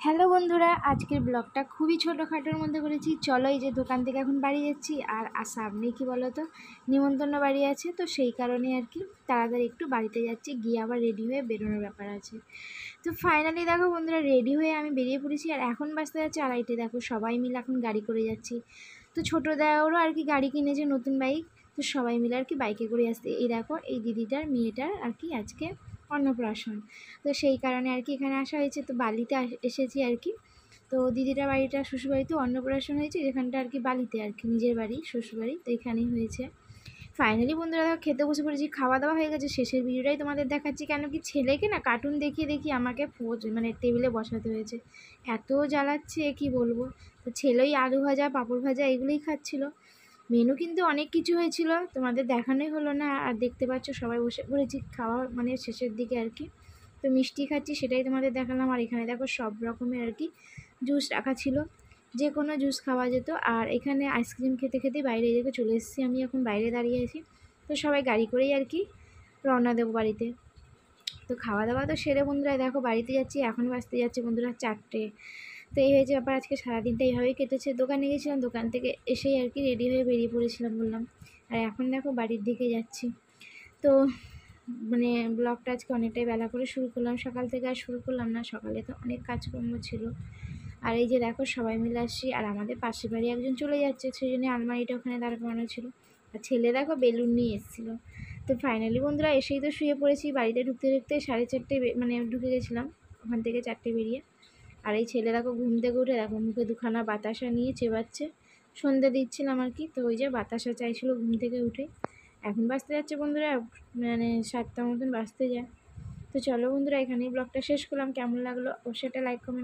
Hello বন্ধুরা, আজকের ব্লগটা খুবই ছোটোখাটোর মধ্যে করেছি। চলো, এই যে দোকান থেকে এখন বাড়ি যাচ্ছি, আর সামনে কি বলো তো, নিমন্ত্রণ বাড়ি আছে, তো সেই কারণে আর কি তাড়াতাড়ি একটু বাড়িতে যাচ্ছি, গিয়ে আবার রেডি হয়ে বেরোনোর ব্যাপার আছে। তো ফাইনালি দেখো বন্ধুরা, রেডি হয়ে আমি বেরিয়ে পড়েছি, আর এখন বাজতে যাচ্ছে 2:30। দেখো সবাই মিলে এখন গাড়ি করে যাচ্ছি। তো ছোটো দেওয়ারও আর কি গাড়ি কিনেছে, নতুন বাইক। তো সবাই মিলে আর কি বাইকে করে আসছে। এই দেখো, এই দিদিটার মেয়েটার আর কি আজকে অন্নপ্রাশন, তো সেই কারণে আর কি এখানে আসা হয়েছে। তো বালিতে এসেছি আর কি। তো দিদিটার বাড়িটা শ্বশুরবাড়িতে অন্নপ্রাশন হয়েছে, যেখানটা আর কি বালিতে আর কি নিজের বাড়ি শ্বশুরবাড়ি, তো এখানেই হয়েছে। ফাইনালি বন্ধুরা দেখো খেতে বসে পড়েছি, খাওয়া দাওয়া হয়ে গেছে। শেষের ভিডিওটাই তোমাদের দেখাচ্ছি, কেন কি ছেলেকে না কার্টুন দেখিয়ে দেখিয়ে আমাকে মানে টেবিলে বসাতে হয়েছে। এত জ্বালাচ্ছে কি বলবো। তো ছেলেই আলু ভাজা পাঁপড় ভাজা এগুলোই খাচ্ছিলো। মেনু কিন্তু অনেক কিছু হয়েছিল, তোমাদের দেখানোই হলো না। আর দেখতে পাচ্ছ সবাই বসে পড়েছি খাওয়া মানে শেষের দিকে আর কি। তো মিষ্টি খাচ্ছি, সেটাই তোমাদের দেখালাম। আর এখানে দেখো সব রকমের আর কি জুস রাখা ছিল, যে কোনো জুস খাওয়া যেত। আর এখানে আইসক্রিম খেতে খেতে বাইরে দেখে চলে এসেছি, আমি এখন বাইরে দাঁড়িয়ে আছি। তো সবাই গাড়ি করেই আর কি রওনা দেবো বাড়িতে। তো খাওয়া দাওয়া তো সেরে বন্ধুরা দেখো বাড়িতে যাচ্ছি, এখন বাজতে যাচ্ছে বন্ধুরা 4টে। তো এই হয়েছে ব্যাপার, আজকে সারাদিনটা এইভাবেই কেটেছে। দোকানে গেছিলাম, দোকান থেকে এসেই আর কি রেডি হয়ে বেরিয়ে পড়েছিলাম বললাম। আর এখন দেখো বাড়ির দিকে যাচ্ছি। তো মানে ব্লগটা আজকে অনেকটাই বেলা করে শুরু করলাম, সকাল থেকে আর শুরু করলাম না, সকালে তো অনেক কাজকর্ম ছিল। আর এই যে দেখো সবাই মিলে আসছি, আর আমাদের পাশের বাড়ি একজন চলে যাচ্ছে, সেই জন্য আলমারিটা ওখানে দাঁড় করানো ছিল। আর ছেলে দেখো বেলুন নিয়ে এসেছিলো। তো ফাইনালি বন্ধুরা এসেই তো শুয়ে পড়েছি। বাড়িতে ঢুকতে ঢুকতে 4:30 মানে ঢুকে গেছিলাম ওখান থেকে, 4টে বেরিয়ে। আর এই ছেলে দেখো ঘুম থেকে উঠে দেখো মুখে দুখানা বাতাসা নিয়ে চেবাচ্ছে। সন্ধ্যে দিচ্ছিলাম আর কি, তো ওই যে বাতাসা চাইছিল ঘুম থেকে উঠে। এখন বাজতে যাচ্ছে বন্ধুরা মানে 7টার মতন বাজতে যায়। তো চলো বন্ধুরা, এখানেই ব্লগটা শেষ করলাম। কেমন লাগলো অবশ্যই একটা লাইক কমেন্ট